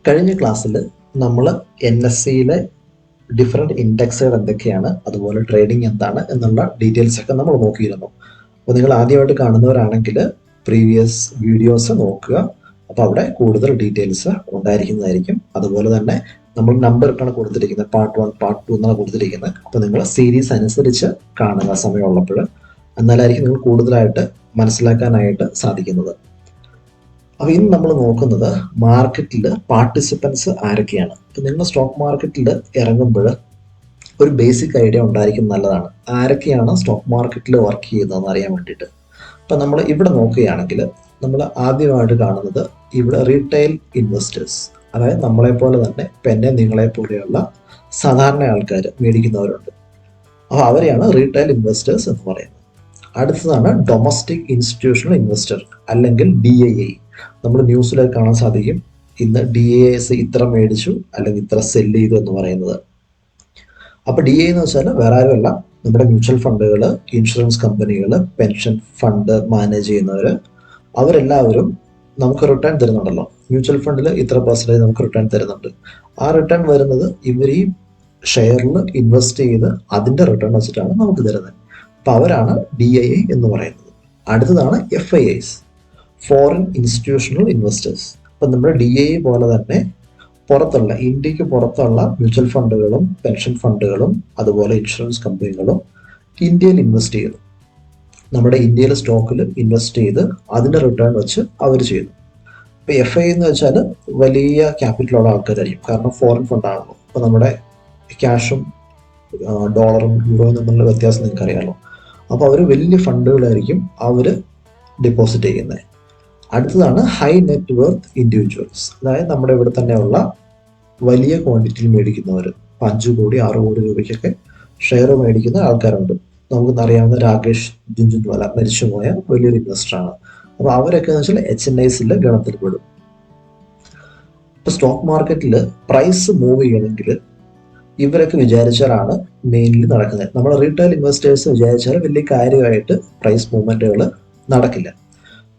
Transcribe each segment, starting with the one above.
കഴിഞ്ഞ ക്ലാസ്സിൽ നമ്മൾ NSEയിലെ ഡിഫറെൻറ്റ് ഇൻഡെക്സുകൾ എന്തൊക്കെയാണ്, അതുപോലെ ട്രേഡിംഗ് എന്താണ് എന്നുള്ള ഡീറ്റെയിൽസ് ഒക്കെ നമ്മൾ നോക്കിയിരുന്നു. അപ്പോൾ നിങ്ങൾ ആദ്യമായിട്ട് കാണുന്നവരാണെങ്കിൽ പ്രീവിയസ് വീഡിയോസ് നോക്കുക. അപ്പോൾ അവിടെ കൂടുതൽ ഡീറ്റെയിൽസ് ഉണ്ടായിരിക്കുന്നതായിരിക്കും. അതുപോലെ തന്നെ നമ്മൾ നമ്പർ കൊടുത്തിരിക്കുന്നത് പാർട്ട് 1 പാർട്ട് 2 എന്നാണ് കൊടുത്തിരിക്കുന്നത്. അപ്പോൾ നിങ്ങൾ സീരീസ് അനുസരിച്ച് കാണുക സമയമുള്ളപ്പോൾ, എന്നാലായിരിക്കും നിങ്ങൾ കൂടുതലായിട്ട് മനസ്സിലാക്കാനായിട്ട് സാധിക്കുന്നത്. അപ്പോൾ ഇന്ന് നമ്മൾ നോക്കുന്നത് മാർക്കറ്റിൽ പാർട്ടിസിപ്പൻസ് ആരൊക്കെയാണ്. ഇപ്പം നിങ്ങൾ സ്റ്റോക്ക് മാർക്കറ്റിൽ ഇറങ്ങുമ്പോൾ ഒരു ബേസിക് ഐഡിയ ഉണ്ടായിരിക്കും, നല്ലതാണ്. ആരൊക്കെയാണ് സ്റ്റോക്ക് മാർക്കറ്റിൽ വർക്ക് ചെയ്യുന്നതെന്ന് അറിയാൻ വേണ്ടിയിട്ട്. അപ്പം നമ്മൾ ഇവിടെ നോക്കുകയാണെങ്കിൽ നമ്മൾ ആദ്യമായിട്ട് കാണുന്നത് ഇവിടെ റീറ്റെയിൽ ഇൻവെസ്റ്റേഴ്സ്, അതായത് നമ്മളെപ്പോലെ തന്നെ പെന്നെ നിങ്ങളെപ്പോലെയുള്ള സാധാരണ ആൾക്കാർ മേടിക്കുന്നവരുണ്ട്. അപ്പോൾ അവരെയാണ് റീറ്റെയിൽ ഇൻവെസ്റ്റേഴ്സ് എന്ന് പറയുന്നത്. അടുത്തതാണ് ഡൊമസ്റ്റിക് ഇൻസ്റ്റിറ്റ്യൂഷണൽ ഇൻവെസ്റ്റർ അല്ലെങ്കിൽ DII. നമ്മൾ ന്യൂസിലൊക്കെ കാണാൻ സാധിക്കും, ഇന്ന് DIIs ഇത്ര മേടിച്ചു അല്ലെങ്കിൽ ഇത്ര സെല്ല് ചെയ്തു എന്ന് പറയുന്നത്. അപ്പോൾ DII എന്ന് വെച്ചാൽ വേറെ ആരുമല്ല, നമ്മുടെ മ്യൂച്വൽ ഫണ്ടുകൾ, ഇൻഷുറൻസ് കമ്പനികൾ, പെൻഷൻ ഫണ്ട് മാനേജ് ചെയ്യുന്നവർ, അവരെല്ലാവരും നമുക്ക് റിട്ടേൺ തരുന്നുണ്ടല്ലോ. മ്യൂച്വൽ ഫണ്ടിൽ ഇത്ര പെർസെൻറ്റേജ് നമുക്ക് റിട്ടേൺ തരുന്നുണ്ട്. ആ റിട്ടേൺ വരുന്നത് ഇവർ ഈ ഷെയറിൽ ഇൻവെസ്റ്റ് ചെയ്ത് അതിൻ്റെ റിട്ടേൺ വെച്ചിട്ടാണ് നമുക്ക് തരുന്നത്. അപ്പോൾ അവരാണ് DII എന്ന് പറയുന്നത്. അടുത്തതാണ് FIIs, ഫോറിൻ ഇൻസ്റ്റിറ്റ്യൂഷണൽ ഇൻവെസ്റ്റേഴ്സ്. അപ്പം നമ്മുടെ DII പോലെ തന്നെ പുറത്തുള്ള, ഇന്ത്യക്ക് പുറത്തുള്ള മ്യൂച്വൽ ഫണ്ടുകളും പെൻഷൻ ഫണ്ടുകളും അതുപോലെ ഇൻഷുറൻസ് കമ്പനികളും ഇന്ത്യയിൽ ഇൻവെസ്റ്റ് ചെയ്തു, നമ്മുടെ ഇന്ത്യയിലെ സ്റ്റോക്കിൽ ഇൻവെസ്റ്റ് ചെയ്ത് അതിൻ്റെ റിട്ടേൺ വെച്ച് അവർ ചെയ്തു. ഇപ്പോൾ FII എന്ന് വെച്ചാൽ വലിയ ക്യാപിറ്റലുള്ള ആൾക്കാരായിരിക്കും, കാരണം ഫോറിൻ ഫണ്ടാണല്ലോ. അപ്പോൾ നമ്മുടെ ക്യാഷും ഡോളറും യൂറോയും തമ്മിലുള്ള വ്യത്യാസം നിങ്ങൾക്ക് അറിയാമല്ലോ. അപ്പോൾ അവർ വലിയ ഫണ്ടുകളായിരിക്കും അവർ ഡെപ്പോസിറ്റ് ചെയ്യുന്നത്. അടുത്തതാണ് ഹൈ നെറ്റ് വർത്ത് ഇൻഡിവിജ്വൽസ്, അതായത് നമ്മുടെ ഇവിടെ തന്നെയുള്ള വലിയ ക്വാണ്ടിറ്റിയിൽ മേടിക്കുന്നവർ, 5 കോടി 6 കോടി രൂപയ്ക്കൊക്കെ ഷെയർ മേടിക്കുന്ന ആൾക്കാരുണ്ട്. നമുക്ക് അറിയാവുന്ന രാകേഷ് ജുൻജുൻവാല മരിച്ചുപോയ വലിയൊരു ഇൻവെസ്റ്ററാണ്. അപ്പോൾ അവരൊക്കെ എന്ന് വെച്ചാൽ HNIs ഗണത്തിൽ പെടും. ഇപ്പോൾ സ്റ്റോക്ക് മാർക്കറ്റിൽ പ്രൈസ് മൂവ് ചെയ്യണമെങ്കിൽ ഇവരൊക്കെ വിചാരിച്ചാലാണ് മെയിൻലി നടക്കുന്നത്. നമ്മൾ റീറ്റെയിൽ ഇൻവെസ്റ്റേഴ്സ് വിചാരിച്ചാൽ വലിയ കാര്യമായിട്ട് പ്രൈസ് മൂവ്മെൻറ്റുകൾ നടക്കില്ല.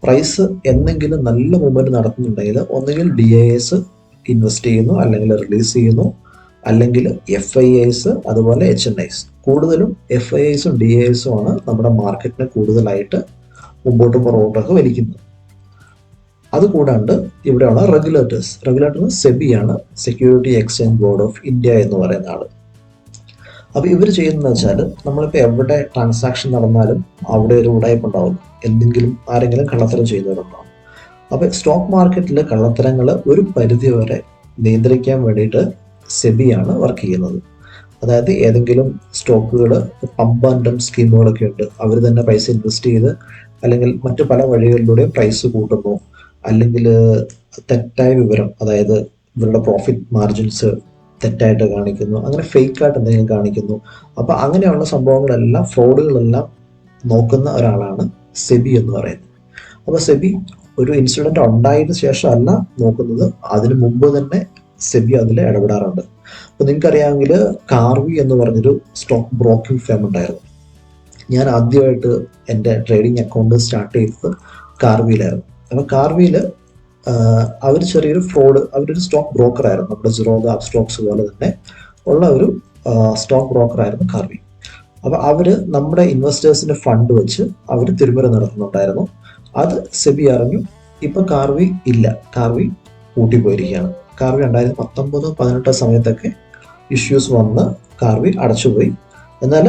പ്രൈസ് എന്തെങ്കിലും നല്ല മൂവ്മെൻറ്റ് നടത്തുന്നുണ്ടെങ്കിൽ ഒന്നുകിൽ DIIs ഇൻവെസ്റ്റ് ചെയ്യുന്നു, അല്ലെങ്കിൽ റിലീസ് ചെയ്യുന്നു, അല്ലെങ്കിൽ FIIs അതുപോലെ HNIs. കൂടുതലും FIIs DIIs ആണ് നമ്മുടെ മാർക്കറ്റിനെ കൂടുതലായിട്ട് മുമ്പോട്ടും പുറകോട്ടൊക്കെ വലിക്കുന്നത്. അതുകൂടാണ്ട് ഇവിടെയുള്ള റെഗുലേറ്റേഴ്സ് സെബിയാണ്, security exchange board of India എന്ന് പറയുന്ന ആൾ. അപ്പോൾ ഇവർ ചെയ്യുന്നതെന്ന് വെച്ചാൽ നമ്മളിപ്പോൾ എവിടെ ട്രാൻസാക്ഷൻ നടന്നാലും അവിടെ ഒരു ഉടായ്പ ഉണ്ടാവും, എന്തെങ്കിലും ആരെങ്കിലും കള്ളത്തരം ചെയ്യുന്നവരുണ്ടാവും. അപ്പോൾ സ്റ്റോക്ക് മാർക്കറ്റിൽ കള്ളത്തരങ്ങൾ ഒരു പരിധി വരെ നിയന്ത്രിക്കാൻ വേണ്ടിയിട്ട് സെബിയാണ് വർക്ക് ചെയ്യുന്നത്. അതായത് ഏതെങ്കിലും സ്റ്റോക്കുകൾ പമ്പ് ആൻഡ് ഡംപ് സ്കീമുകളൊക്കെ ഉണ്ട്, അവർ തന്നെ പൈസ ഇൻവെസ്റ്റ് ചെയ്ത് അല്ലെങ്കിൽ മറ്റു പല വഴികളിലൂടെയും പ്രൈസ് കൂട്ടുന്നു, അല്ലെങ്കിൽ തെറ്റായ വിവരം, അതായത് ഇവരുടെ പ്രോഫിറ്റ് മാർജിൻസ് തെറ്റായിട്ട് കാണിക്കുന്നു, അങ്ങനെ ഫേക്കായിട്ട് എന്തെങ്കിലും കാണിക്കുന്നു. അപ്പോൾ അങ്ങനെയുള്ള സംഭവങ്ങളെല്ലാം, ഫ്രോഡുകളെല്ലാം നോക്കുന്ന ഒരാളാണ് സെബി എന്ന് പറയുന്നത്. അപ്പോൾ സെബി ഒരു ഇൻസിഡൻറ്റ് ഉണ്ടായതിനു ശേഷമല്ല നോക്കുന്നത്, അതിനു മുമ്പ് തന്നെ സെബി അതിൽ ഇടപെടാറുണ്ട്. അപ്പോൾ നിങ്ങൾക്കറിയാമെങ്കിൽ കാർവി എന്ന് പറഞ്ഞൊരു സ്റ്റോക്ക് ബ്രോക്കിംഗ് ഫേം ഉണ്ടായിരുന്നു. ഞാൻ ആദ്യമായിട്ട് എൻ്റെ ട്രേഡിംഗ് അക്കൗണ്ട് സ്റ്റാർട്ട് ചെയ്തത് കാർവിയിലായിരുന്നു. അപ്പോൾ കാർവിയിൽ അവർ ചെറിയൊരു ഫ്രോഡ്, അവരൊരു സ്റ്റോക്ക് ബ്രോക്കർ ആയിരുന്നു, നമ്മുടെ സിറോദ സ്റ്റോക്സ് പോലെ തന്നെ ഉള്ള ഒരു സ്റ്റോക്ക് ബ്രോക്കർ ആയിരുന്നു കാർവി. അപ്പോൾ അവർ നമ്മുടെ ഇൻവെസ്റ്റേഴ്സിൻ്റെ ഫണ്ട് വെച്ച് അവർ തിരിമറി നടത്തുന്നുണ്ടായിരുന്നു. അത് സെബി അറിഞ്ഞു. ഇപ്പം കാർവി ഇല്ല, കാർവി പൂട്ടിപ്പോയിരിക്കുകയാണ്. കാർവി 2019-18 സമയത്തൊക്കെ ഇഷ്യൂസ് വന്ന് കാർവി അടച്ചുപോയി. എന്നാൽ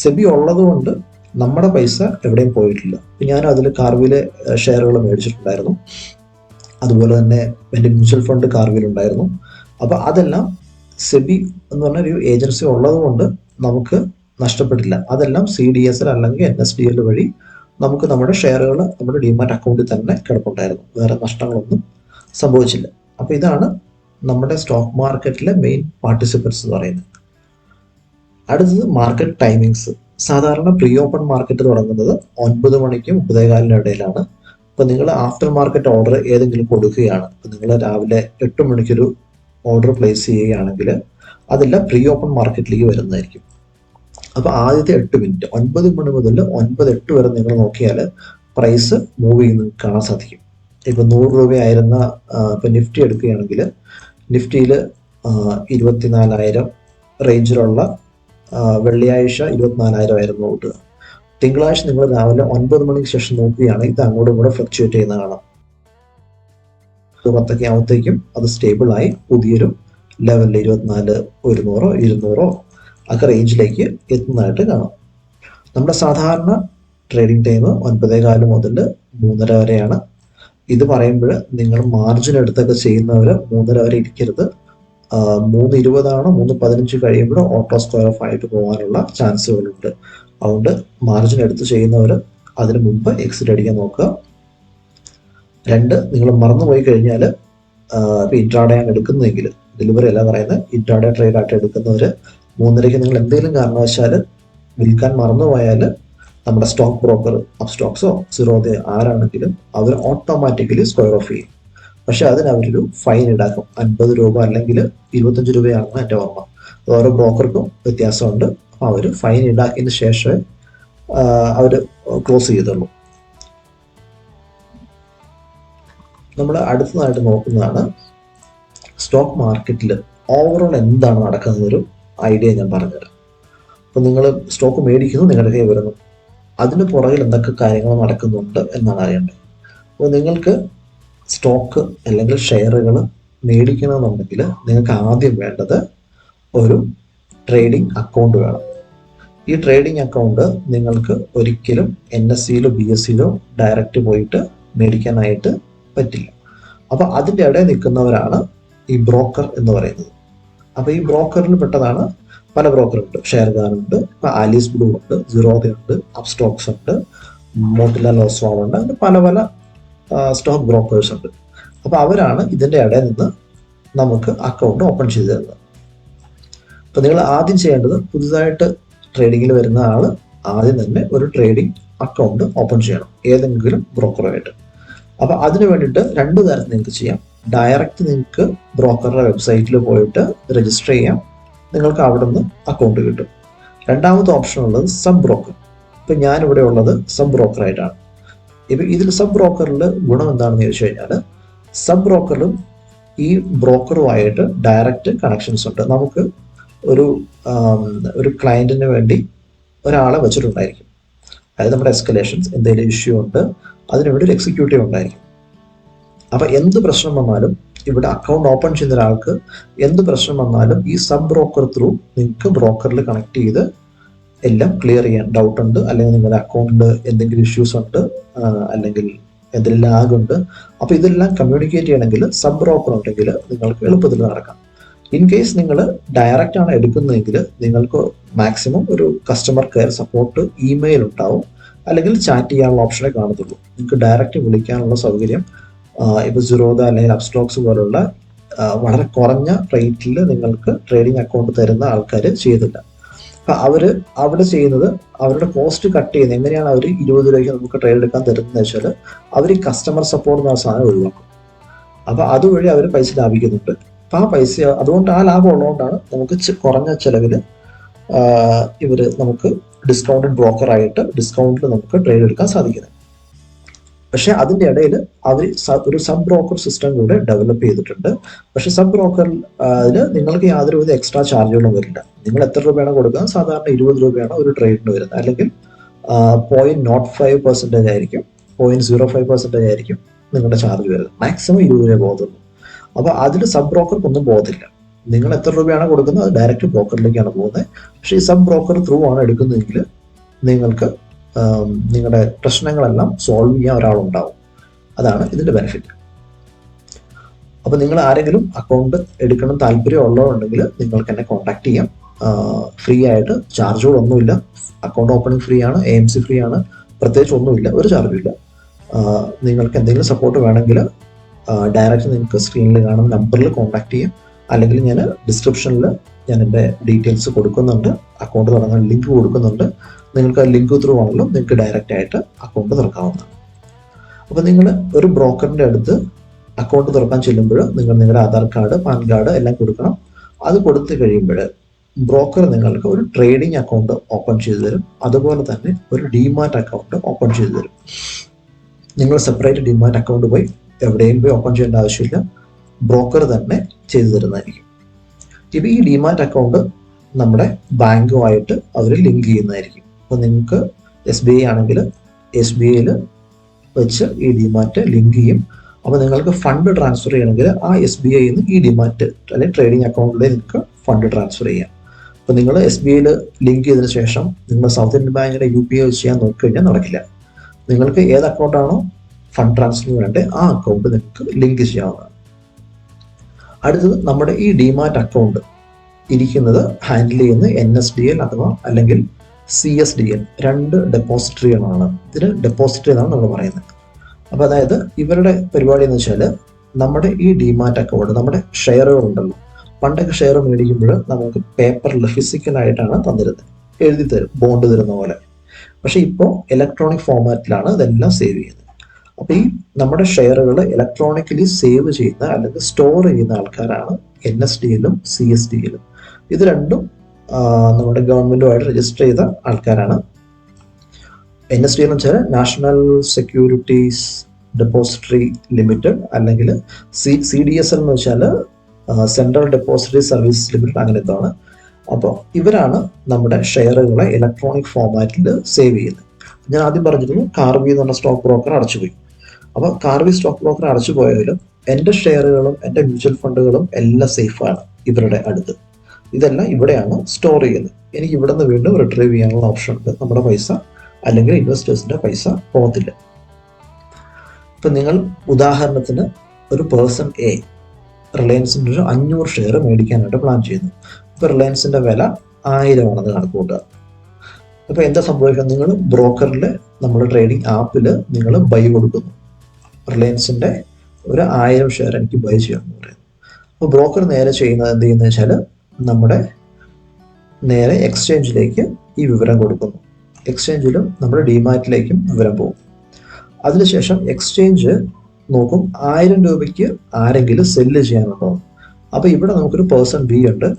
സെബി ഉള്ളതുകൊണ്ട് നമ്മുടെ പൈസ എവിടെയും പോയിട്ടില്ല. ഞാൻ അതിൽ കാർവിയിലെ ഷെയറുകൾ മേടിച്ചിട്ടുണ്ടായിരുന്നു, അതുപോലെ തന്നെ എൻ്റെ മ്യൂച്വൽ ഫണ്ട് കാർവിയിലുണ്ടായിരുന്നു. അപ്പോൾ അതെല്ലാം സെബി എന്ന് പറഞ്ഞൊരു ഏജൻസി ഉള്ളതുകൊണ്ട് നമുക്ക് നഷ്ടപ്പെട്ടില്ല. അതെല്ലാം CDSL അല്ലെങ്കിൽ NSDL വഴി നമുക്ക് നമ്മുടെ ഷെയറുകൾ നമ്മുടെ ഡിമാറ്റ് അക്കൗണ്ടിൽ തന്നെ കിടപ്പുണ്ടായിരുന്നു, വേറെ നഷ്ടങ്ങളൊന്നും സംഭവിച്ചില്ല. അപ്പോൾ ഇതാണ് നമ്മുടെ സ്റ്റോക്ക് മാർക്കറ്റിലെ മെയിൻ പാർട്ടിസിപ്പൻസ് എന്ന് പറയുന്നത്. അടുത്തത് മാർക്കറ്റ് ടൈമിങ്സ്. സാധാരണ പ്രീ ഓപ്പൺ മാർക്കറ്റ് തുടങ്ങുന്നത് 9 മണിക്കും 9:15 ഇടയിലാണ്. ഇപ്പോൾ നിങ്ങൾ ആഫ്റ്റർ മാർക്കറ്റ് ഓർഡർ ഏതെങ്കിലും കൊടുക്കുകയാണ്, ഇപ്പോൾ നിങ്ങൾ രാവിലെ 8 മണിക്കൊരു ഓർഡർ പ്ലേസ് ചെയ്യുകയാണെങ്കിൽ അതെല്ലാം പ്രീ ഓപ്പൺ മാർക്കറ്റിലേക്ക് വരുന്നതായിരിക്കും. അപ്പോൾ ആദ്യത്തെ 8 മിനിറ്റ് 9 മണി മുതൽ 9:08 വരെ നിങ്ങൾ നോക്കിയാൽ പ്രൈസ് മൂവ് ചെയ്യുന്നത് കാണാൻ സാധിക്കും. ഇപ്പം 100 രൂപയായിരുന്ന ഇപ്പം നിഫ്റ്റി എടുക്കുകയാണെങ്കിൽ നിഫ്റ്റിയിൽ 24,000 റേഞ്ചിലുള്ള വെള്ളിയാഴ്ച 24,000 ആയിരുന്നു കിട്ടുക. തിങ്കളാഴ്ച നിങ്ങൾ രാവിലെ 9 മണിക്ക് ശേഷം നോക്കുകയാണെങ്കിൽ ഇത് അങ്ങോട്ടും ഇങ്ങോട്ടും ഫ്ലക്ച്വേറ്റ് ചെയ്യുന്ന കാണാം. 10 ആവുമ്പോഴത്തേക്കും അത് സ്റ്റേബിളായി പുതിയൊരു ലെവലിൽ 24, 100, 200 ഒക്കെ റേഞ്ചിലേക്ക് എത്തുന്നതായിട്ട് കാണാം. നമ്മുടെ സാധാരണ ട്രേഡിംഗ് ടൈം 9:15 മുതൽ 3:30 വരെയാണ്. ഇത് പറയുമ്പോൾ നിങ്ങൾ മാർജിൻ എടുത്തൊക്കെ ചെയ്യുന്നവർ 3:30 വരെ ഇരിക്കരുത്. 3:20 3:15 കഴിയുമ്പോൾ ഓട്ടോ സ്ക്വയർ ഓഫ് ആയിട്ട് പോകാനുള്ള ചാൻസുകളുണ്ട്. അതുകൊണ്ട് മാർജിൻ എടുത്ത് ചെയ്യുന്നവർ അതിന് മുമ്പ് എക്സിറ്റ് അടിക്കാൻ നോക്കുക. 2, നിങ്ങൾ മറന്നുപോയി കഴിഞ്ഞാൽ ഇപ്പോൾ ഇൻട്രാഡേ ആണ് എടുക്കുന്നതെങ്കിൽ, ഡെലിവറി അല്ല പറയുന്നത്, ഇൻട്രാഡേ ട്രേഡ് ആയിട്ട് എടുക്കുന്നവർ 3:30 നിങ്ങൾ എന്തെങ്കിലും കാരണവശാൽ വിൽക്കാൻ മറന്നുപോയാൽ നമ്മുടെ സ്റ്റോക്ക് ബ്രോക്കർ, അപ്സ്റ്റോക്സോ സിറോദയോ ആരാണെങ്കിലും അവർ ഓട്ടോമാറ്റിക്കലി സ്ക്വയർ ഓഫ് ചെയ്യും. പക്ഷെ അതിന് അവരൊരു ഫൈൻ ഈടാക്കും. 50 രൂപ അല്ലെങ്കിൽ 25 രൂപയാണെന്ന് എൻ്റെ ഓർമ്മ. ഓരോ ബ്രോക്കർക്കും വ്യത്യാസമുണ്ട്. അപ്പോൾ അവർ ഫൈൻ ഈടാക്കിയതിന് ശേഷമേ അവർ ക്ലോസ് ചെയ്തുള്ളൂ. നമ്മൾ അടുത്തതായിട്ട് നോക്കുന്നതാണ് സ്റ്റോക്ക് മാർക്കറ്റിൽ ഓവറോൾ എന്താണ് നടക്കുന്നതൊരു ഐഡിയ ഞാൻ പറഞ്ഞുതരാം. അപ്പോൾ നിങ്ങൾ സ്റ്റോക്ക് മേടിക്കുന്നു, നിങ്ങളുടെ കയ്യിൽ വരുന്നു, അതിന് പുറകിൽ എന്തൊക്കെ കാര്യങ്ങൾ നടക്കുന്നുണ്ട് എന്നാണ് അറിയേണ്ടത്. അപ്പോൾ നിങ്ങൾക്ക് സ്റ്റോക്ക് അല്ലെങ്കിൽ ഷെയറുകൾ മേടിക്കണമെന്നുണ്ടെങ്കിൽ നിങ്ങൾക്ക് ആദ്യം വേണ്ടത് ഒരു ട്രേഡിംഗ് അക്കൗണ്ട് വേണം. ഈ ട്രേഡിംഗ് അക്കൗണ്ട് നിങ്ങൾക്ക് ഒരിക്കലും NSEയിലോ BSEയിലോ ഡയറക്റ്റ് പോയിട്ട് മേടിക്കാനായിട്ട് പറ്റില്ല. അപ്പോൾ അതിൻ്റെ ഇടയിൽ നിൽക്കുന്നവരാണ് ഈ ബ്രോക്കർ എന്ന് പറയുന്നത്. അപ്പോൾ ഈ ബ്രോക്കറിൽ പെട്ടതാണ് പല ബ്രോക്കറുണ്ട്. ഷെയർഗാനുണ്ട്, ഇപ്പോൾ ആലീസ് ബ്ലൂ ഉണ്ട്, സിറോദയുണ്ട്, അപ്സ്റ്റോക്സ് ഉണ്ട്, മോട്ടിലാൽ ഓസ്വാൾ ഉണ്ട്, അങ്ങനെ പല പല സ്റ്റോക്ക് ബ്രോക്കേഴ്സ് ഉണ്ട്. അപ്പോൾ അവരാണ് ഇതിൻ്റെ ഇടയിൽ നിന്ന് നമുക്ക് അക്കൗണ്ട് ഓപ്പൺ ചെയ്ത് തരുന്നത്. അപ്പോൾ നിങ്ങൾ ആദ്യം ചെയ്യേണ്ടത്, പുതുതായിട്ട് ട്രേഡിങ്ങിൽ വരുന്ന ആൾ ആദ്യം തന്നെ ഒരു ട്രേഡിംഗ് അക്കൗണ്ട് ഓപ്പൺ ചെയ്യണം ഏതെങ്കിലും ബ്രോക്കറുമായിട്ട്. അപ്പോൾ അതിന് വേണ്ടിയിട്ട് 2 തരത്തിൽ നിങ്ങൾക്ക് ചെയ്യാം. ഡയറക്റ്റ് നിങ്ങൾക്ക് ബ്രോക്കറുടെ വെബ്സൈറ്റിൽ പോയിട്ട് രജിസ്റ്റർ ചെയ്യാം, നിങ്ങൾക്ക് അവിടെ നിന്ന് അക്കൗണ്ട് കിട്ടും. രണ്ടാമത്തെ ഓപ്ഷൻ ഉള്ളത് സബ് ബ്രോക്കർ. ഇപ്പം ഞാനിവിടെ ഉള്ളത് സബ് ബ്രോക്കറായിട്ടാണ്. ഇപ്പം ഇതിൽ സബ് ബ്രോക്കറിൽ ഗുണം എന്താണെന്ന് ചോദിച്ചു കഴിഞ്ഞാൽ, സബ് ബ്രോക്കറിലും ഈ ബ്രോക്കറുമായിട്ട് ഡയറക്റ്റ് കണക്ഷൻസ് ഉണ്ട്. നമുക്ക് ഒരു ക്ലയൻറ്റിന് വേണ്ടി ഒരാളെ വെച്ചിട്ടുണ്ടായിരിക്കും. അതായത് നമ്മുടെ എസ്കലേഷൻസ് എന്തെങ്കിലും ഇഷ്യൂ ഉണ്ട്, അതിനുവേണ്ടി ഒരു എക്സിക്യൂട്ടീവ് ഉണ്ടായിരിക്കും. അപ്പം എന്ത് പ്രശ്നം വന്നാലും ഇവിടെ അക്കൗണ്ട് ഓപ്പൺ ചെയ്യുന്ന ഒരാൾക്ക് എന്ത് പ്രശ്നം വന്നാലും ഈ സബ് ബ്രോക്കർ ത്രൂ നിങ്ങൾക്ക് ബ്രോക്കറിൽ കണക്ട് ചെയ്ത് എല്ലാം ക്ലിയർ ചെയ്യാൻ, ഡൗട്ട് ഉണ്ട് അല്ലെങ്കിൽ നിങ്ങളുടെ അക്കൗണ്ടിൽ എന്തെങ്കിലും ഇഷ്യൂസ് ഉണ്ട് അല്ലെങ്കിൽ എന്തെങ്കിലും ലാഗ് ഉണ്ട്, അപ്പോൾ ഇതെല്ലാം കമ്മ്യൂണിക്കേറ്റ് ചെയ്യണമെങ്കിൽ സബ് ബ്രോക്കർ ഉണ്ടെങ്കിൽ നിങ്ങൾക്ക് എളുപ്പത്തിൽ നടക്കാം. ഇൻ കേസ് നിങ്ങൾ ഡയറക്റ്റ് ആണ് എടുക്കുന്നതെങ്കിൽ നിങ്ങൾക്ക് മാക്സിമം ഒരു കസ്റ്റമർ കെയർ സപ്പോർട്ട് ഇമെയിൽ ഉണ്ടാവും, അല്ലെങ്കിൽ ചാറ്റ് ചെയ്യാനുള്ള ഓപ്ഷനെ കാണത്തുള്ളൂ. നിങ്ങൾക്ക് ഡയറക്റ്റ് വിളിക്കാനുള്ള സൗകര്യം ഇപ്പോൾ സിറോദ അല്ലെങ്കിൽ അപ്സ്റ്റോക്സ് പോലുള്ള വളരെ കുറഞ്ഞ റേറ്റിൽ നിങ്ങൾക്ക് ട്രേഡിംഗ് അക്കൗണ്ട് തരുന്ന ആൾക്കാർ ചെയ്തില്ല. അപ്പം അവർ അവിടെ ചെയ്യുന്നത് അവരുടെ കോസ്റ്റ് കട്ട് ചെയ്യുന്നത് എങ്ങനെയാണ്, അവർ 20 രൂപയ്ക്ക് നമുക്ക് ട്രേഡ് എടുക്കാൻ തരുന്നതെന്ന് വെച്ചാൽ അവർ ഈ കസ്റ്റമർ സപ്പോർട്ട് എന്ന സാധനം ഒഴിവാക്കും. അപ്പോൾ അതുവഴി അവർ പൈസ ലാഭിക്കുന്നുണ്ട്. അപ്പം ആ പൈസ അതുകൊണ്ട് ആ ലാഭം ഉള്ളതുകൊണ്ടാണ് നമുക്ക് കുറഞ്ഞ ചിലവിൽ ഇവർ നമുക്ക് ഡിസ്കൗണ്ടഡ് ബ്രോക്കറായിട്ട് ഡിസ്കൗണ്ടിൽ നമുക്ക് ട്രേഡ് എടുക്കാൻ സാധിക്കുന്നത്. പക്ഷെ അതിൻ്റെ ഇടയിൽ അവർ ഒരു സബ് ബ്രോക്കർ സിസ്റ്റം കൂടെ ഡെവലപ്പ് ചെയ്തിട്ടുണ്ട്. പക്ഷെ സബ് ബ്രോക്കറിൽ നിങ്ങൾക്ക് യാതൊരുവിധ എക്സ്ട്രാ ചാർജുകളും വരില്ല. നിങ്ങൾ എത്ര രൂപയാണ് കൊടുക്കുക, സാധാരണ 20 രൂപയാണ് ഒരു ട്രേഡിന് വരുന്നത്, അല്ലെങ്കിൽ 0.05% ആയിരിക്കും, 0.05% ആയിരിക്കും നിങ്ങളുടെ ചാർജ് വരുന്നത്. മാക്സിമം 20 രൂപ പോകത്തുള്ളൂ. അപ്പോൾ അതിൽ സബ് ബ്രോക്കർക്കൊന്നും പോകത്തില്ല. നിങ്ങൾ എത്ര രൂപയാണ് കൊടുക്കുന്നത് അത് ഡയറക്റ്റ് ബ്രോക്കറിലേക്കാണ് പോകുന്നത്. പക്ഷേ ഈ സബ് ബ്രോക്കർ ത്രൂ ആണ് എടുക്കുന്നതെങ്കിൽ നിങ്ങൾക്ക് നിങ്ങളുടെ പ്രശ്നങ്ങളെല്ലാം സോൾവ് ചെയ്യാൻ ഒരാളുണ്ടാവും. അതാണ് ഇതിൻ്റെ ബെനിഫിറ്റ്. അപ്പോൾ നിങ്ങൾ ആരെങ്കിലും അക്കൗണ്ട് എടുക്കണം താല്പര്യം ഉള്ളതുണ്ടെങ്കിൽ നിങ്ങൾക്ക് എന്നെ കോൺടാക്ട് ചെയ്യാം. ഫ്രീ ആയിട്ട്, ചാർജുകളൊന്നുമില്ല. അക്കൗണ്ട് ഓപ്പണിംഗ് ഫ്രീ ആണ്, AMC ഫ്രീ ആണ്, പ്രത്യേകിച്ച് ഒന്നുമില്ല, ഒരു ചാർജും ഇല്ല. നിങ്ങൾക്ക് എന്തെങ്കിലും സപ്പോർട്ട് വേണമെങ്കിൽ ഡയറക്റ്റ് നിങ്ങൾക്ക് സ്ക്രീനിൽ കാണുന്ന നമ്പറിൽ കോൺടാക്ട് ചെയ്യാം, അല്ലെങ്കിൽ ഞാൻ ഡിസ്ക്രിപ്ഷനിൽ ഞാൻ എൻ്റെ ഡീറ്റെയിൽസ് കൊടുക്കുന്നുണ്ട്, അക്കൗണ്ട് തുടങ്ങാൻ ലിങ്ക് കൊടുക്കുന്നുണ്ട്. നിങ്ങൾക്ക് ആ ലിങ്ക് ത്രൂ ആണല്ലോ നിങ്ങൾക്ക് ഡയറക്റ്റ് ആയിട്ട് അക്കൗണ്ട് തുറക്കാവുന്നതാണ്. അപ്പോൾ നിങ്ങൾ ഒരു ബ്രോക്കറിൻ്റെ അടുത്ത് അക്കൗണ്ട് തുറക്കാൻ ചെല്ലുമ്പോൾ നിങ്ങളുടെ ആധാർ കാർഡ്, പാൻ കാർഡ് എല്ലാം കൊടുക്കണം. അത് കൊടുത്തു കഴിയുമ്പോൾ ബ്രോക്കർ നിങ്ങൾക്ക് ഒരു ട്രേഡിംഗ് അക്കൗണ്ട് ഓപ്പൺ ചെയ്തു തരും. അതുപോലെ തന്നെ ഒരു ഡിമാറ്റ് അക്കൗണ്ട് ഓപ്പൺ ചെയ്തു തരും. നിങ്ങൾ സെപ്പറേറ്റ് ഡിമാറ്റ് അക്കൗണ്ട് പോയി എവിടെയും പോയി ഓപ്പൺ ചെയ്യേണ്ട ആവശ്യമില്ല. ബ്രോക്കർ തന്നെ ചെയ്തു തരുന്നതായിരിക്കും. ഇപ്പോൾ ഈ ഡിമാറ്റ് അക്കൗണ്ട് നമ്മുടെ ബാങ്കുമായിട്ട് അവർ ലിങ്ക് ചെയ്യുന്നതായിരിക്കും. അപ്പോൾ നിങ്ങൾക്ക് SBI ആണെങ്കിൽ SBIയിൽ വെച്ച് ഈ ഡിമാറ്റ് ലിങ്ക് ചെയ്യും. അപ്പോൾ നിങ്ങൾക്ക് ഫണ്ട് ട്രാൻസ്ഫർ ചെയ്യണമെങ്കിൽ ആ SBIയിൽ നിന്ന് ഈ ഡിമാറ്റ് അല്ലെങ്കിൽ ട്രേഡിംഗ് അക്കൗണ്ടിലേക്ക് നിങ്ങൾക്ക് ഫണ്ട് ട്രാൻസ്ഫർ ചെയ്യാം. അപ്പോൾ നിങ്ങൾ SBIയിൽ ലിങ്ക് ചെയ്തതിന് ശേഷം നിങ്ങൾ സൗത്ത് ഇന്ത്യൻ ബാങ്കിൻ്റെ UPI വെച്ച് ചെയ്യാൻ നോക്കിക്കഴിഞ്ഞാൽ നടക്കില്ല. നിങ്ങൾക്ക് ഏത് അക്കൗണ്ടാണോ ഫണ്ട് ട്രാൻസ്ഫർ വേണ്ടത് ആ അക്കൗണ്ട് നിങ്ങൾക്ക് ലിങ്ക് ചെയ്യാവുന്നതാണ്. അടുത്തത് നമ്മുടെ ഈ ഡിമാറ്റ് അക്കൗണ്ട് ഇരിക്കുന്നത് ഹാൻഡിൽ ചെയ്യുന്ന NSDL അഥവാ അല്ലെങ്കിൽ CSDL, 2 ഡെപ്പോസിറ്ററികളാണ്. ഇതിന് ഡെപ്പോസിറ്ററി എന്നാണ് നമ്മൾ പറയുന്നത്. അപ്പോൾ അതായത് ഇവരുടെ പരിപാടി എന്ന് വെച്ചാൽ നമ്മുടെ ഈ ഡിമാറ്റ് അക്കൗണ്ട്, നമ്മുടെ ഷെയറുകൾ ഉണ്ടല്ലോ, പണ്ടൊക്കെ ഷെയർ മേടിക്കുമ്പോൾ നമുക്ക് പേപ്പറിൽ ഫിസിക്കലായിട്ടാണ് തന്നിരുന്നത്, എഴുതി തരും, ബോണ്ട് തരുന്ന പോലെ. പക്ഷെ ഇപ്പോൾ ഇലക്ട്രോണിക് ഫോർമാറ്റിലാണ് ഇതെല്ലാം സേവ് ചെയ്യുന്നത്. അപ്പോൾ ഈ നമ്മുടെ ഷെയറുകൾ ഇലക്ട്രോണിക്കലി സേവ് ചെയ്യുന്ന അല്ലെങ്കിൽ സ്റ്റോർ ചെയ്യുന്ന ആൾക്കാരാണ് NSDLും CSDLും. ഇത് രണ്ടും നമ്മുടെ ഗവൺമെന്റുമായിട്ട് രജിസ്റ്റർ ചെയ്ത ആൾക്കാരാണ്. NSDL എന്ന് വെച്ചാൽ നാഷണൽ സെക്യൂരിറ്റീസ് ഡെപ്പോസിറ്ററി ലിമിറ്റഡ്, അല്ലെങ്കിൽ CDSL എന്ന് വെച്ചാൽ സെൻട്രൽ ഡെപ്പോസിറ്ററി സർവീസ് ലിമിറ്റഡ്, അങ്ങനെ എന്താണ്. അപ്പോൾ ഇവരാണ് നമ്മുടെ ഷെയറുകളെ ഇലക്ട്രോണിക് ഫോർമാറ്റിൽ സേവ് ചെയ്യുന്നത്. ഞാൻ ആദ്യം പറഞ്ഞിരുന്നു കാർവി എന്ന് പറഞ്ഞ സ്റ്റോക്ക് ബ്രോക്കർ അടച്ചുപോയി. അപ്പോൾ കാർവി സ്റ്റോക്ക് ബ്രോക്കർ അടച്ചു പോയാലും എൻ്റെ ഷെയറുകളും എൻ്റെ മ്യൂച്വൽ ഫണ്ടുകളും എല്ലാം സേഫാണ് ഇവരുടെ അടുത്ത്. ഇതെല്ലാം ഇവിടെയാണ് സ്റ്റോർ ചെയ്യുന്നത്. എനിക്ക് ഇവിടെ നിന്ന് വീണ്ടും റിട്രീവ് ചെയ്യാനുള്ള ഓപ്ഷൻ ഉണ്ട്. നമ്മുടെ പൈസ അല്ലെങ്കിൽ ഇൻവെസ്റ്റേഴ്സിൻ്റെ പൈസ പോകത്തില്ല. ഇപ്പം നിങ്ങൾ ഉദാഹരണത്തിന് ഒരു പേഴ്സൺ A റിലയൻസിൻ്റെ ഒരു 500 ഷെയർ മേടിക്കാനായിട്ട് പ്ലാൻ ചെയ്യുന്നു. ഇപ്പോൾ റിലയൻസിൻ്റെ വില 1000 ആണെന്ന് കണക്ക് കൂട്ടുക. അപ്പോൾ എന്താ സംഭവിക്കുക? നിങ്ങൾ ബ്രോക്കറിൽ നമ്മുടെ ട്രേഡിംഗ് ആപ്പിൽ നിങ്ങൾ ബൈ കൊടുക്കുന്നു. റിലയൻസിൻ്റെ ഒരു 1000 ഷെയർ എനിക്ക് ബൈ ചെയ്യാമെന്ന് പറയുന്നു. അപ്പോൾ ബ്രോക്കർ നേരെ ചെയ്യുന്നത് എന്ത് ചെയ്യുന്നത് വെച്ചാൽ നമ്മുടെ നേരെ എക്സ്ചേഞ്ചിലേക്ക് ഈ വിവരം കൊടുക്കുന്നു. എക്സ്ചേഞ്ചിലും നമ്മുടെ ഡിമാറ്റിലേക്കും വിവരം പോകും. അതിനുശേഷം എക്സ്ചേഞ്ച് നോക്കും 1000 രൂപയ്ക്ക് ആരെങ്കിലും സെല്ല് ചെയ്യാനുണ്ടോ. അപ്പോൾ ഇവിടെ നമുക്കൊരു പേഴ്സൺ B ഉണ്ട്.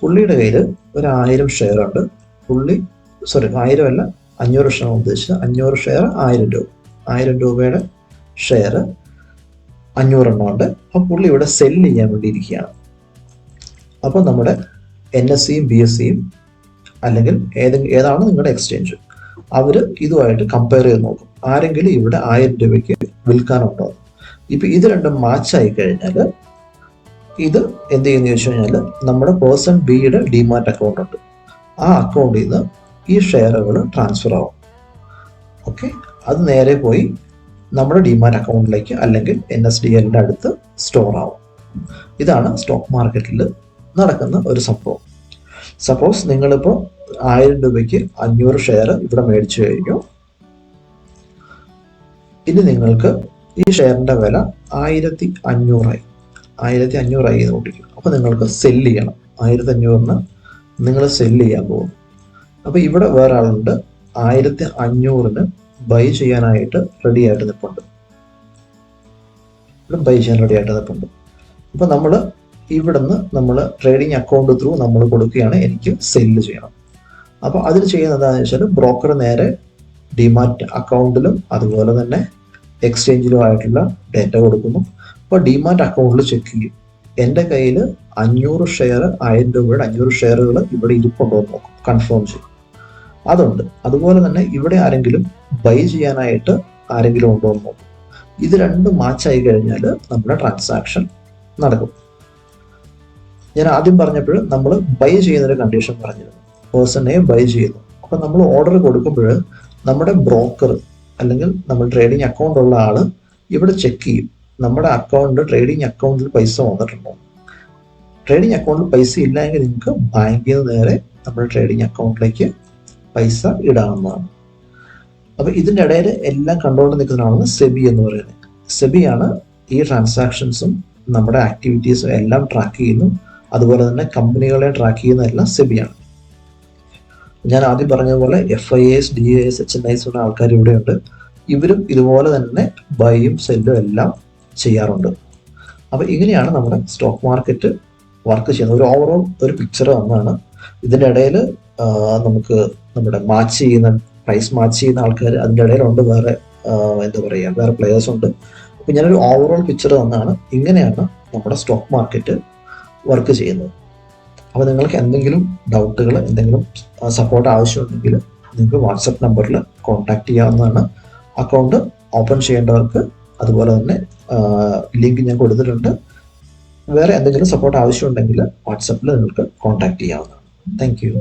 പുള്ളിയുടെ കയ്യിൽ ഒരു 1000 ഷെയർ ഉണ്ട്. 1000 അല്ല, 500 ഷെയർ ഉദ്ദേശിച്ചത്. 500 ഷെയർ 1000 രൂപ. 1000 രൂപയുടെ ഷെയർ 500 എണ്ണം ഉണ്ട്. അപ്പോൾ പുള്ളി ഇവിടെ സെല്ല് ചെയ്യാൻ വേണ്ടി ഇരിക്കുകയാണ്. അപ്പോൾ നമ്മുടെ NSEയും BSEയും അല്ലെങ്കിൽ ഏതാണ് നിങ്ങളുടെ എക്സ്ചേഞ്ച്, അവർ ഇതുമായിട്ട് കമ്പയർ ചെയ്ത് നോക്കും ആരെങ്കിലും ഇവിടെ 1000 രൂപയ്ക്ക് വിൽക്കാനുണ്ടോ. ഇപ്പം ഇത് രണ്ടും മാച്ചായി കഴിഞ്ഞാൽ ഇത് എന്ത് ചെയ്യുന്ന ചോദിച്ചു കഴിഞ്ഞാൽ നമ്മുടെ പേഴ്സൺ Bയുടെ ഡിമാറ്റ് അക്കൗണ്ട് ഉണ്ട്. ആ അക്കൗണ്ടിൽ നിന്ന് ഈ ഷെയറുകൾ ട്രാൻസ്ഫർ ആവും. ഓക്കെ, അത് നേരെ പോയി നമ്മുടെ ഡിമാറ്റ് അക്കൗണ്ടിലേക്ക് അല്ലെങ്കിൽ NSDLന്റെ അടുത്ത് സ്റ്റോർ ആവും. ഇതാണ് സ്റ്റോക്ക് മാർക്കറ്റിൽ നടക്കുന്ന ഒരു സംഭവം. സപ്പോസ് നിങ്ങളിപ്പോൾ 1000 രൂപയ്ക്ക് 500 ഷെയർ ഇവിടെ മേടിച്ചു കഴിഞ്ഞു. ഇനി നിങ്ങൾക്ക് ഈ ഷെയറിന്റെ വില 1500 ആയി നോട്ടിക്കും. അപ്പോൾ നിങ്ങൾക്ക് സെല്ല് ചെയ്യണം. 1500 നിങ്ങൾ സെല്ല് ചെയ്യാൻ പോകും. അപ്പോൾ ഇവിടെ വേറെ ആളുണ്ട് 1500 ബൈ ചെയ്യാനായിട്ട് റെഡി ആയിട്ട് നിൽപ്പുണ്ട്. അപ്പോൾ നമ്മൾ ഇവിടുന്ന് നമ്മൾ ട്രേഡിംഗ് അക്കൗണ്ട് ത്രൂ നമ്മൾ കൊടുക്കുകയാണ് എനിക്ക് സെല്ല് ചെയ്യണം. അപ്പോൾ അതിൽ ചെയ്യുന്നത് എന്താണെന്ന് വെച്ചാൽ ബ്രോക്കർ നേരെ ഡിമാറ്റ് അക്കൗണ്ടിലും അതുപോലെ തന്നെ എക്സ്ചേഞ്ചിലുമായിട്ടുള്ള ഡേറ്റ കൊടുക്കുന്നു. അപ്പോൾ ഡിമാറ്റ് അക്കൗണ്ടിൽ ചെക്ക് ചെയ്യും. എൻ്റെ കയ്യിൽ 500 ഷെയർ 1000 രൂപയുടെ 500 ഷെയറുകൾ ഇവിടെ ഇരിപ്പുണ്ടോ എന്ന് നോക്കും, കൺഫേം ചെയ്യും. അതുണ്ട്. അതുപോലെ തന്നെ ഇവിടെ ആരെങ്കിലും ബൈ ചെയ്യാനായിട്ട് ആരെങ്കിലും ഉണ്ടോ എന്ന് നോക്കും. ഇത് രണ്ടും മാച്ചായി കഴിഞ്ഞാൽ നമ്മുടെ ട്രാൻസാക്ഷൻ നടക്കും. ഞാൻ ആദ്യം പറഞ്ഞപ്പോൾ നമ്മൾ ബൈ ചെയ്യുന്നൊരു കണ്ടീഷൻ പറഞ്ഞിരുന്നു. പേഴ്സണെ ബൈ ചെയ്യുന്നു. അപ്പം നമ്മൾ ഓർഡർ കൊടുക്കുമ്പോൾ നമ്മുടെ ബ്രോക്കർ അല്ലെങ്കിൽ നമ്മൾ ട്രേഡിംഗ് അക്കൗണ്ട് ഉള്ള ആള് ഇവിടെ ചെക്ക് ചെയ്യും നമ്മുടെ അക്കൗണ്ട് ട്രേഡിംഗ് അക്കൗണ്ടിൽ പൈസ വന്നിട്ടുണ്ടോ. ട്രേഡിംഗ് അക്കൗണ്ടിൽ പൈസ ഇല്ലെങ്കിൽ നിങ്ങൾക്ക് ബാങ്കിൽ നിന്ന് നേരെ നമ്മുടെ ട്രേഡിംഗ് അക്കൗണ്ടിലേക്ക് പൈസ ഇടാവുന്നതാണ്. അപ്പോൾ ഇതിൻ്റെ ഇടയിൽ എല്ലാം കണ്ടുകൊണ്ട് നിൽക്കുന്നതാണ് സെബി എന്ന് പറയുന്നത്. സെബിയാണ് ഈ ട്രാൻസാക്ഷൻസും നമ്മുടെ ആക്ടിവിറ്റീസും എല്ലാം ട്രാക്ക് ചെയ്യുന്നു. അതുപോലെ തന്നെ കമ്പനികളെ ട്രാക്ക് ചെയ്യുന്നതെല്ലാം സെബിയാണ്. ഞാൻ ആദ്യം പറഞ്ഞതുപോലെ FIAs, DIAs, HNIs ഉള്ള ആൾക്കാർ ഇവിടെയുണ്ട്. ഇവരും ഇതുപോലെ തന്നെ ബൈയും സെല്ലും എല്ലാം ചെയ്യാറുണ്ട്. അപ്പോൾ ഇങ്ങനെയാണ് നമ്മുടെ സ്റ്റോക്ക് മാർക്കറ്റ് വർക്ക് ചെയ്യുന്നത്. ഒരു ഓവറോൾ ഒരു പിക്ചർ വന്നാണ്. ഇതിൻ്റെ ഇടയിൽ നമുക്ക് നമ്മുടെ പ്രൈസ് മാച്ച് ചെയ്യുന്ന ആൾക്കാർ അതിൻ്റെ ഇടയിലുണ്ട്. വേറെ എന്താ പറയുക, വേറെ പ്ലെയേഴ്സ് ഉണ്ട്. അപ്പോൾ ഞാനൊരു ഓവറോൾ പിക്ചർ തന്നാണ് ഇങ്ങനെയാണ് നമ്മുടെ സ്റ്റോക്ക് മാർക്കറ്റ് വർക്ക് ചെയ്യുന്നത്. അപ്പോൾ നിങ്ങൾക്ക് എന്തെങ്കിലും ഡൗട്ടുകൾ, എന്തെങ്കിലും സപ്പോർട്ട് ആവശ്യമുണ്ടെങ്കിൽ നിങ്ങൾക്ക് വാട്സപ്പ് നമ്പറിൽ കോൺടാക്ട് ചെയ്യാവുന്നതാണ്. അക്കൗണ്ട് ഓപ്പൺ ചെയ്യേണ്ടവർക്ക് അതുപോലെ തന്നെ ലിങ്ക് ഞാൻ കൊടുത്തിട്ടുണ്ട്. വേറെ എന്തെങ്കിലും സപ്പോർട്ട് ആവശ്യമുണ്ടെങ്കിൽ വാട്സപ്പിൽ നിങ്ങൾക്ക് കോൺടാക്ട് ചെയ്യാവുന്നതാണ്. Thank you.